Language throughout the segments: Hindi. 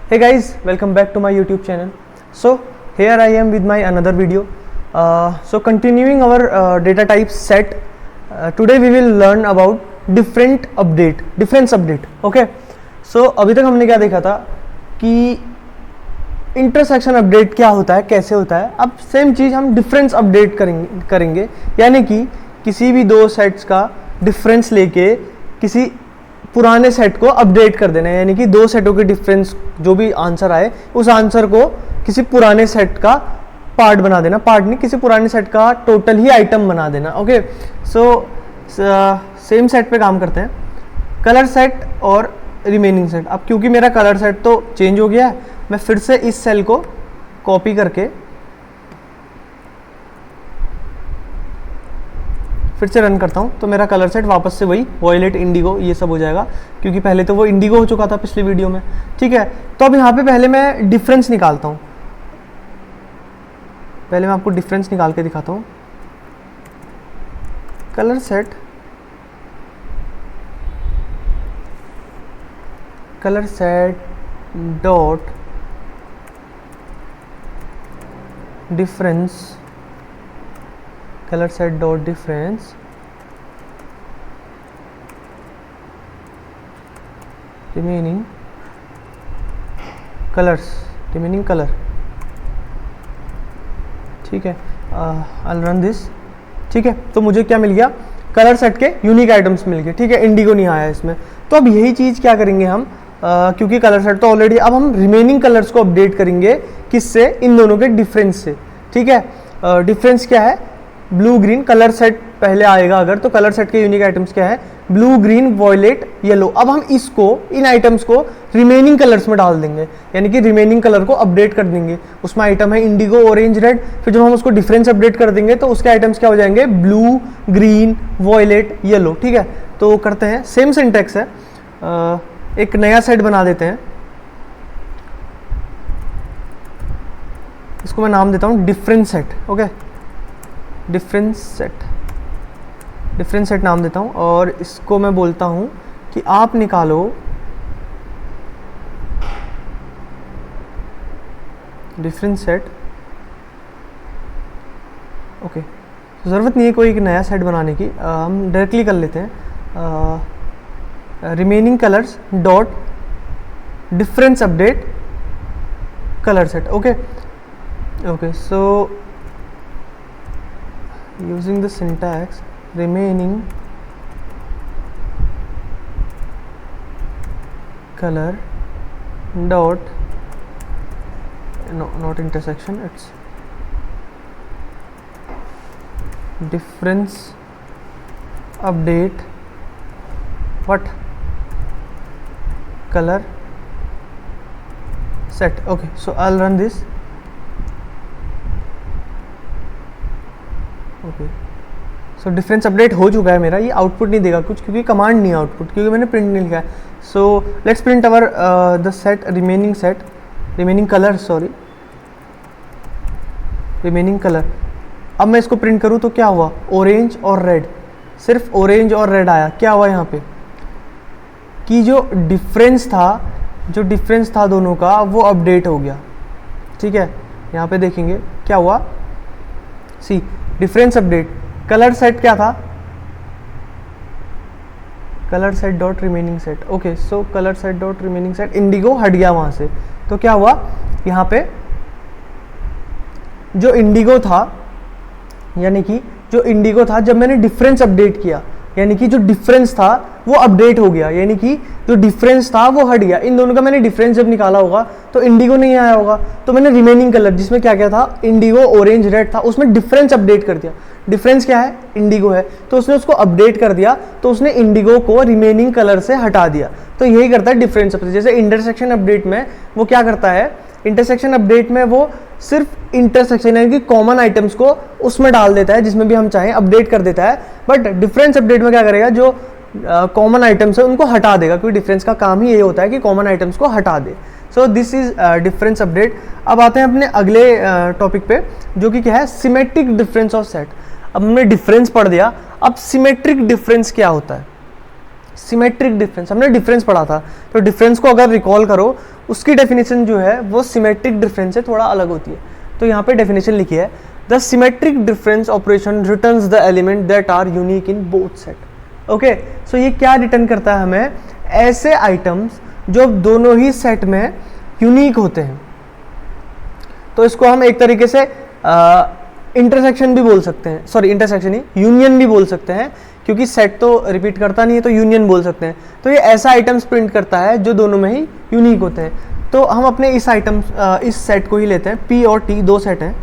Hey guys, welcome back to my YouTube channel. So here I am with my another video. So continuing our data type set, today we will learn about difference update. Okay. So अभी तक हमने क्या देखा था कि इंटरसेक्शन अपडेट क्या होता है, कैसे होता है. अब सेम चीज़ हम डिफरेंस अपडेट करेंगे, यानी कि किसी भी दो सेट्स का डिफरेंस लेके किसी पुराने सेट को अपडेट कर देना है. यानी कि दो सेटों के डिफरेंस जो भी आंसर आए उस आंसर को किसी पुराने सेट का पार्ट बना देना, पार्ट नहीं, किसी पुराने सेट का टोटल ही आइटम बना देना. ओके. सो सेम सेट पे काम करते हैं, कलर सेट और रिमेनिंग सेट. अब क्योंकि मेरा कलर सेट तो चेंज हो गया है, मैं फिर से इस सेल को कॉपी करके फिर से रन करता हूँ तो मेरा कलर सेट वापस से वही वॉयलेट, इंडिगो, ये सब हो जाएगा, क्योंकि पहले तो वो इंडिगो हो चुका था पिछली वीडियो में. ठीक है. तो अब यहाँ पे पहले मैं डिफरेंस निकालता हूँ. पहले मैं आपको डिफरेंस निकाल के दिखाता हूँ. Colour set dot difference, colour set dot difference remaining colour. ठीक है. I run this. ठीक है. तो मुझे क्या मिल गया, कलर सेट के यूनिक आइटम्स मिल गए. ठीक है. इंडिगो नहीं आया इसमें. तो अब यही चीज़ क्या करेंगे हम, क्योंकि कलर सेट तो ऑलरेडी, अब हम रिमेनिंग कलर्स को अपडेट करेंगे. किससे? इन दोनों के डिफरेंस से. ठीक है. डिफरेंस क्या है? Blue green. कलर सेट पहले आएगा अगर, तो कलर सेट के यूनिक आइटम्स क्या है? Blue, green, violet, yellow. अब हम इसको, इन आइटम्स को रिमेनिंग कलर्स में डाल देंगे, यानी कि रिमेनिंग कलर को अपडेट कर देंगे. उसमें आइटम है इंडिगो, ऑरेंज, रेड. फिर जब हम उसको डिफरेंस अपडेट कर देंगे तो उसके आइटम्स क्या हो जाएंगे? Blue, green, violet, yellow. ठीक है. तो करते हैं, सेम सिंटेक्स है. एक नया सेट बना देते हैं, इसको मैं नाम देता हूँ difference set. Okay. Difference set नाम देता हूँ, और इसको मैं बोलता हूँ कि आप निकालो डिफरेंस सेट. ओके. ज़रूरत नहीं है कोई एक नया सेट बनाने की, हम डायरेक्टली कर लेते हैं. Remaining colours dot difference update colour set. Okay. So using the syntax remaining color dot, no, not intersection, it's difference update what? Color set. Okay, so I'll run this. Okay. So difference update हो चुका है मेरा. ये आउटपुट नहीं देगा कुछ, क्योंकि कमांड नहीं है आउटपुट, क्योंकि मैंने प्रिंट नहीं लिखा है. So let's print our the set remaining colour. अब मैं इसको प्रिंट करूँ तो क्या हुआ? ऑरेंज और रेड. सिर्फ ऑरेंज और रेड आया. क्या हुआ यहाँ पे कि जो डिफरेंस था दोनों का, वो अपडेट हो गया. ठीक है. यहाँ पे देखेंगे क्या हुआ. See, difference update. Colour set क्या था? Colour set dot remaining set. Okay. So colour set dot remaining set, indigo हट गया वहां से. तो क्या हुआ यहाँ पे, जो इंडिगो था, यानी कि जो इंडिगो था, जब मैंने डिफरेंस अपडेट किया, यानी कि जो डिफरेंस था वो अपडेट हो गया, यानी कि जो डिफरेंस था वो हट गया. इन दोनों का मैंने डिफरेंस जब निकाला होगा तो इंडिगो नहीं आया होगा, तो मैंने रिमेनिंग कलर, जिसमें क्या क्या था, इंडिगो, ऑरेंज, रेड था, उसमें डिफरेंस अपडेट कर दिया. डिफरेंस क्या है? इंडिगो है, तो उसने उसको अपडेट कर दिया, तो उसने इंडिगो को रिमेनिंग कलर से हटा दिया. तो यही करता है डिफरेंस अपडेट. जैसे इंटरसेक्शन अपडेट में वो क्या करता है, इंटरसेक्शन अपडेट में वो सिर्फ इंटरसेक्शन यानी कि कॉमन आइटम्स को उसमें डाल देता है, जिसमें भी हम चाहें अपडेट कर देता है. बट डिफरेंस अपडेट में क्या करेगा, जो कॉमन आइटम्स है उनको हटा देगा, क्योंकि डिफरेंस का काम ही ये होता है कि कॉमन आइटम्स को हटा दे. So this is difference update. अब आते हैं अपने अगले टॉपिक पे, जो कि क्या है, सिमेट्रिक डिफरेंस ऑफ सेट. अब हमने डिफरेंस पढ़ दिया, अब सिमेट्रिक डिफरेंस क्या होता है. सिमेट्रिक डिफरेंस, हमने डिफरेंस पढ़ा था, तो डिफरेंस को अगर रिकॉल करो उसकी डेफिनेशन जो है वो सिमेट्रिक डिफरेंस से थोड़ा अलग होती है। तो यहाँ पे डेफिनेशन लिखी है, the symmetric difference operation returns the element that are unique in both set. Okay, so ये क्या रिटर्न करता है हमें, ऐसे आइटम्स जो दोनों ही सेट में यूनिक होते हैं। तो इसको हम एक तरीके से इंटरसेक्शन भी बोल सकते हैं, सॉरी इंटरसेक्शन ही, यूनियन भी बोल सकते हैं, क्योंकि सेट तो रिपीट करता नहीं है, तो यूनियन बोल सकते हैं। तो ये ऐसा आइटम्स प्रिंट करता है जो दोनों में ही यूनिक होते हैं। तो हम अपने इस इस सेट को ही लेते हैं, P और T दो सेट हैं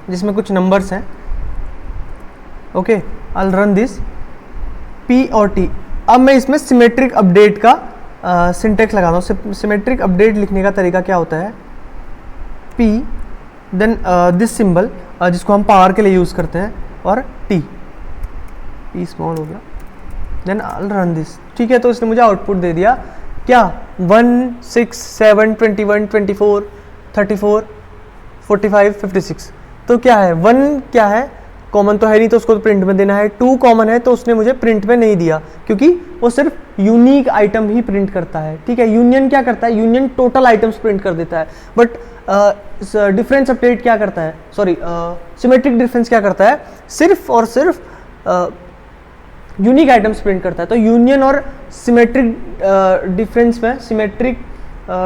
जिसमें कुछ नंबर्स हैं। Okay, I will run this P और T। अब मैं इसमें सिमेट्रिक अपडेट का सिंटेक्स लगाता हूँ। सिमेट्रिक अपडेट लिखने का तरीका क्या होता है, P देन दिस सिंबल जिसको हम पावर के लिए यूज़ करते हैं, और T स्मॉल हो गया, then I will run this. ठीक है, तो इसने मुझे आउटपुट दे दिया क्या, 1 6 7 21 24 34 45 56। तो क्या है, 1 क्या है, कॉमन तो है नहीं तो उसको तो प्रिंट में देना है, 2 कॉमन है तो उसने मुझे प्रिंट में नहीं दिया, क्योंकि वो सिर्फ यूनिक आइटम ही प्रिंट करता है। ठीक है, यूनियन क्या करता है, यूनियन टोटल आइटम्स प्रिंट कर देता है, बट डिफरेंस अपडेट क्या करता है, सॉरी सिमेट्रिक डिफरेंस क्या करता है, सिर्फ और सिर्फ यूनिक आइटम्स प्रिंट करता है। तो यूनियन और सिमेट्रिक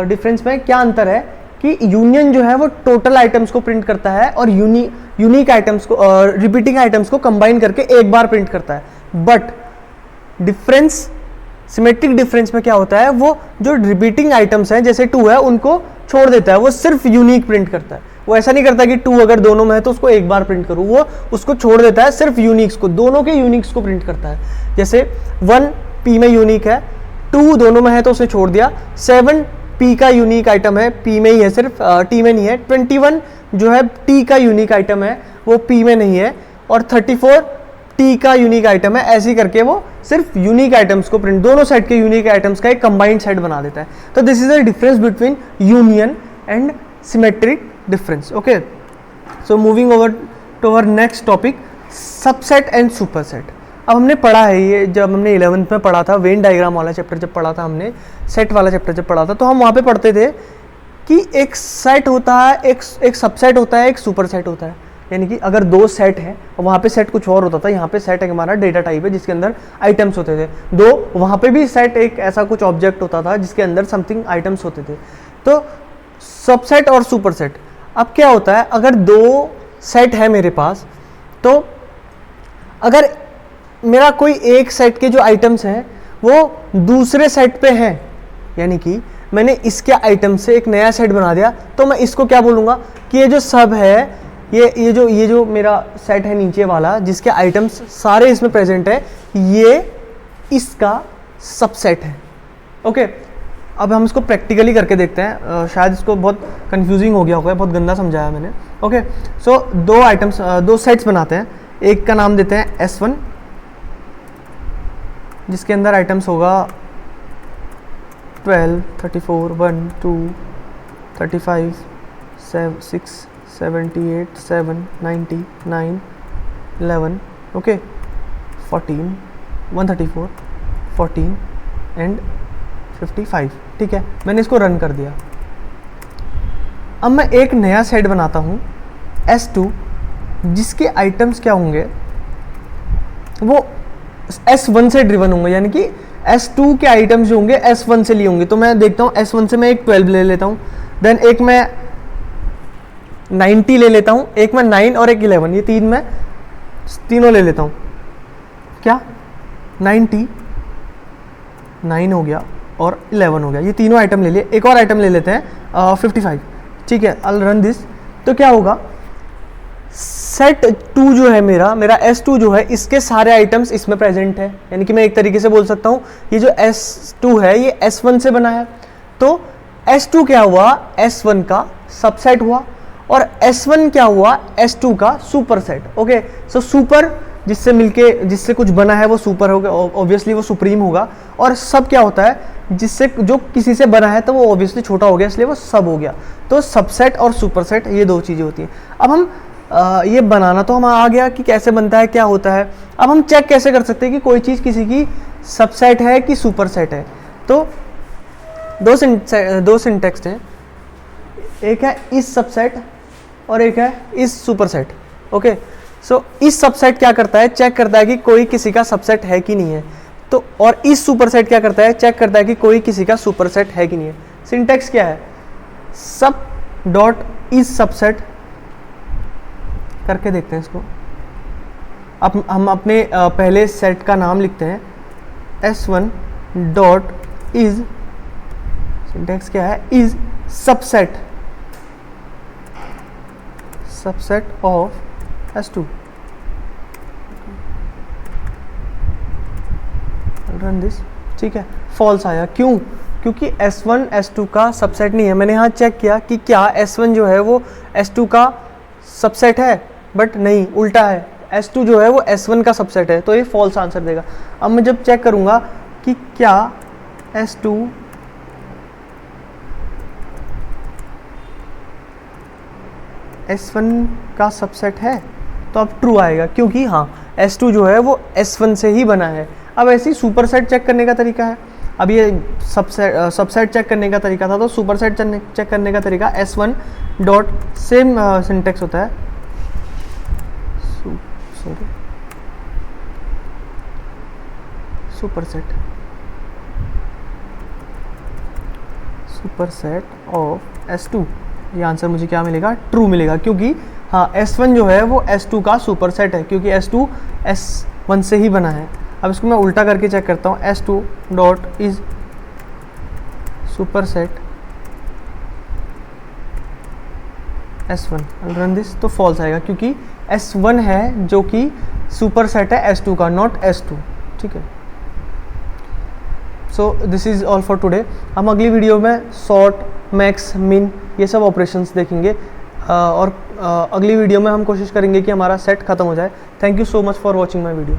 डिफरेंस में क्या अंतर है कि यूनियन जो है वो टोटल आइटम्स को प्रिंट करता है, और यूनिक आइटम्स को रिपीटिंग आइटम्स को कंबाइन करके एक बार प्रिंट करता है। बट डिफरेंस, सिमेट्रिक डिफरेंस में क्या होता है, वो जो रिपीटिंग आइटम्स हैं जैसे 2 है उनको छोड़ देता है, वो सिर्फ यूनिक प्रिंट करता है। वो ऐसा नहीं करता कि 2 अगर दोनों में है तो उसको एक बार प्रिंट करूँ, वो उसको छोड़ देता है, सिर्फ यूनिक्स को, दोनों के यूनिक्स को प्रिंट करता है। जैसे 1 P में यूनिक है, 2 दोनों में है तो उसे छोड़ दिया, 7 P का यूनिक आइटम है, P में ही है सिर्फ, T में नहीं है, 21 जो है T का यूनिक आइटम है वो P में नहीं है, और 34 T का यूनिक आइटम है। ऐसे करके वो सिर्फ यूनिक आइटम्स को प्रिंट, दोनों सेट के यूनिक आइटम्स का एक कंबाइंड सेट बना देता है। तो this is the difference between union and symmetric difference. Okay, so moving over to our next topic, subset and superset. अब हमने पढ़ा है ये, जब हमने 11th में पढ़ा था, वेन डायग्राम वाला चैप्टर जब पढ़ा था हमने, सेट वाला चैप्टर जब पढ़ा था, तो हम वहाँ पे पढ़ते थे कि एक सेट होता है, एक सबसेट होता है, एक सुपरसेट होता है। यानी कि अगर 2 सेट है और वहाँ पे सेट कुछ और होता था, यहाँ पे सेट एक हमारा डेटा टाइप है जिसके अंदर आइटम्स होते थे, 2 वहाँ पे भी सेट एक ऐसा कुछ ऑब्जेक्ट होता था जिसके अंदर समथिंग आइटम्स होते थे। तो सबसेट और सुपरसेट, अब क्या होता है, अगर 2 सेट है मेरे पास, तो अगर मेरा कोई एक सेट के जो आइटम्स हैं वो दूसरे सेट पे हैं, यानी कि मैंने इसके आइटम से एक नया सेट बना दिया, तो मैं इसको क्या बोलूँगा कि ये जो सब है, ये जो मेरा सेट है नीचे वाला जिसके आइटम्स सारे इसमें प्रेजेंट है, ये इसका सबसेट है। ओके, अब हम इसको प्रैक्टिकली करके देखते हैं, शायद इसको बहुत कंफ्यूजिंग हो गया होगा, बहुत गंदा समझाया मैंने। ओके, सो 2 सेट्स बनाते हैं, एक का नाम देते हैं S1 जिसके अंदर आइटम्स होगा 12 34 1 2 35 6 78 7 90 9 11 ओके 14 134 14 एंड 55। ठीक है, मैंने इसको रन कर दिया। अब मैं एक नया सेट बनाता हूँ S2 जिसके आइटम्स क्या होंगे, वो S1 से ड्रिवन होंगे, यानी कि S2 के आइटम्स जो होंगे S1 से लिए होंगे। तो मैं देखता हूँ S1 से मैं एक 12 ले लेता हूँ, देन एक मैं 90 ले लेता हूँ, एक मैं 9 और एक 11, ये तीनों ले लेता हूँ। क्या 90 9 हो गया और 11 हो गया, ये तीनों आइटम ले लिए। एक और आइटम ले लेते हैं 55। ठीक है, आई विल रन दिस। तो क्या होगा, सेट 2 जो है मेरा S2 जो है, इसके सारे आइटम्स इसमें प्रेजेंट है, यानी कि मैं एक तरीके से बोल सकता हूँ ये जो S2 है ये S1 से बना है। तो S2 क्या हुआ, S1 का सबसेट हुआ, और S1 क्या हुआ, S2 का super set. Okay, so super जिससे कुछ बना है वो सुपर होगा, ऑब्वियसली वो सुप्रीम होगा, और सब क्या होता है, जिससे जो किसी से बना है तो वो ऑब्वियसली छोटा हो गया, इसलिए वो सब हो गया। तो सबसेट और सुपरसेट ये 2 चीज़ें होती हैं। अब हम ये बनाना तो हम आ गया कि कैसे बनता है, क्या होता है। अब हम चेक कैसे कर सकते हैं कि कोई चीज़ किसी की सबसेट है कि सुपरसेट है। तो दो सिंटेक्स हैं, एक है इस सबसेट और एक है इस सुपरसेट। ओके, सो इस सबसेट क्या करता है, चेक करता है कि कोई किसी का सबसेट है कि नहीं है। तो और इस सुपरसेट क्या करता है, चेक करता है कि कोई किसी का सुपरसेट है कि नहीं है। सिंटेक्स क्या है, सब डॉट इस सबसेट करके देखते हैं इसको। अब हम अपने पहले सेट का नाम लिखते हैं, S1 डॉट इज, सिंटेक्स क्या है, is subset of S2। Run this, ठीक है, फॉल्स आया। क्यों? क्योंकि S1 S2 का सबसेट नहीं है। मैंने यहाँ चेक किया कि क्या S1 जो है वो S2 का सबसेट है, बट नहीं, उल्टा है, S2 जो है वो S1 का सबसेट है, तो ये फॉल्स आंसर देगा। अब मैं जब चेक करूँगा कि क्या S2 S1 का सबसेट है, तो अब ट्रू आएगा, क्योंकि हाँ S2 जो है वो S1 से ही बना है। अब ऐसे ही सुपरसेट चेक करने का तरीका है। अब ये सबसेट चेक करने का तरीका था, तो सुपरसेट चेक करने का तरीका S1 डॉट, सेम सिंटेक्स होता है, सुपरसेट ऑफ S2। ये आंसर मुझे क्या मिलेगा, ट्रू मिलेगा, क्योंकि हाँ S1 जो है वो S2 का सुपरसेट है, क्योंकि S2 S1 से ही बना है। अब इसको मैं उल्टा करके चेक करता हूँ, S2 dot is superset S1, run this, तो फॉल्स आएगा, क्योंकि S1 है जो कि सुपरसेट है S2 का, नॉट S2। ठीक है, so this is all for today. हम अगली वीडियो में सॉर्ट, मैक्स, मिन, ये सब ऑपरेशंस देखेंगे, और अगली वीडियो में हम कोशिश करेंगे कि हमारा सेट खत्म हो जाए। Thank you so much for watching my video.